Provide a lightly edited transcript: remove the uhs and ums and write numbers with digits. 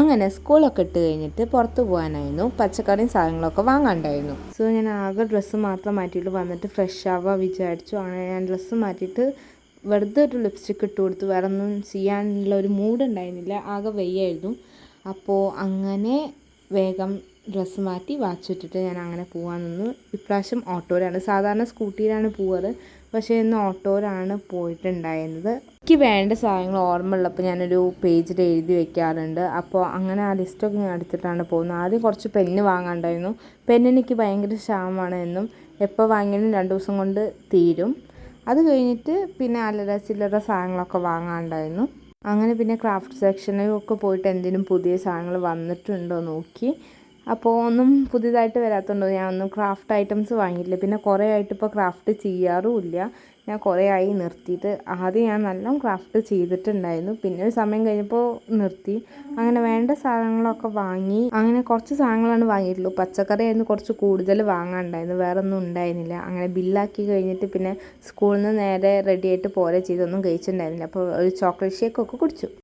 അങ്ങനെ സ്കൂളൊക്കെ ഇട്ട് കഴിഞ്ഞിട്ട് പുറത്ത് പോകാനായിരുന്നു. പച്ചക്കറിയും സാധനങ്ങളൊക്കെ വാങ്ങാണ്ടായിരുന്നു. സോ ഞാൻ ആകെ ഡ്രസ്സ് മാത്രം മാറ്റിയിട്ട് വന്നിട്ട് ഫ്രഷ് ആവാൻ വിചാരിച്ചു. അങ്ങനെ ഞാൻ ഡ്രസ്സ് മാറ്റിയിട്ട് വെറുതെ ഒരു ലിപ്സ്റ്റിക്ക് ഇട്ട് കൊടുത്തു. വേറെ ഒന്നും ചെയ്യാനുള്ള ഒരു മൂഡ് ഉണ്ടായിരുന്നില്ല, ആകെ വയ്യായിരുന്നു. അപ്പോൾ അങ്ങനെ വേഗം ഡ്രസ്സ് മാറ്റി വാച്ചിട്ടിട്ട് ഞാൻ അങ്ങനെ പോകാൻ നിന്നു. ഇപ്രാവശ്യം ഓട്ടോയിലാണ്, സാധാരണ സ്കൂട്ടിയിലാണ് പോവാറ്, പക്ഷേ ഇന്ന് ഓട്ടോയിലാണ് പോയിട്ടുണ്ടായിരുന്നത്. എനിക്ക് വേണ്ട സാധനങ്ങൾ ഓർമ്മയുള്ളപ്പോൾ ഞാനൊരു പേജിൽ എഴുതി വെക്കാറുണ്ട്. അപ്പോൾ അങ്ങനെ ആ ലിസ്റ്റൊക്കെ ഞാൻ എടുത്തിട്ടാണ് പോകുന്നത്. ആദ്യം കുറച്ച് പെന്ന് വാങ്ങാണ്ടായിരുന്നു. പെന്നിന് എനിക്ക് ഭയങ്കര ക്ഷാമമാണ് എന്നും എപ്പോൾ വാങ്ങിയാലും 2 ദിവസം കൊണ്ട് തീരും. അത് കഴിഞ്ഞിട്ട് പിന്നെ അല്ലറ ചില്ലറ സാധനങ്ങളൊക്കെ വാങ്ങാണ്ടായിരുന്നു. അങ്ങനെ പിന്നെ ക്രാഫ്റ്റ് സെക്ഷനിലൊക്കെ പോയിട്ട് എന്തെങ്കിലും പുതിയ സാധനങ്ങൾ വന്നിട്ടുണ്ടോ നോക്കി. അപ്പോൾ ഒന്നും പുതിയതായിട്ട് വരാത്തതുകൊണ്ട് ഞാൻ ഒന്നും ക്രാഫ്റ്റ് ഐറ്റംസ് വാങ്ങിയില്ല. പിന്നെ കുറേ ആയിട്ട് ഇപ്പോൾ ക്രാഫ്റ്റ് ചെയ്യാറുമില്ല. ഞാൻ കുറേ ആയി നിർത്തിയിട്ട്. ആദ്യം ഞാൻ നല്ലോണം ക്രാഫ്റ്റ് ചെയ്തിട്ടുണ്ടായിരുന്നു, പിന്നെ ഒരു സമയം കഴിഞ്ഞപ്പോൾ നിർത്തി. അങ്ങനെ വേണ്ട സാധനങ്ങളൊക്കെ വാങ്ങി. അങ്ങനെ കുറച്ച് സാധനങ്ങളാണ് വാങ്ങിയിട്ടുള്ളൂ. പച്ചക്കറി ആയിരുന്നു കുറച്ച് കൂടുതൽ വാങ്ങാനുണ്ടായിരുന്നു, വേറെ ഒന്നും ഉണ്ടായിരുന്നില്ല. അങ്ങനെ ബില്ലാക്കി കഴിഞ്ഞിട്ട് പിന്നെ സ്കൂളിൽ നിന്ന് നേരെ റെഡി ആയിട്ട് പോരെ ചെയ്തൊന്നും കഴിച്ചിട്ടുണ്ടായിരുന്നില്ല. അപ്പോൾ ഒരു ചോക്ലേറ്റ് ഷേക്കൊക്കെ കുടിച്ചു.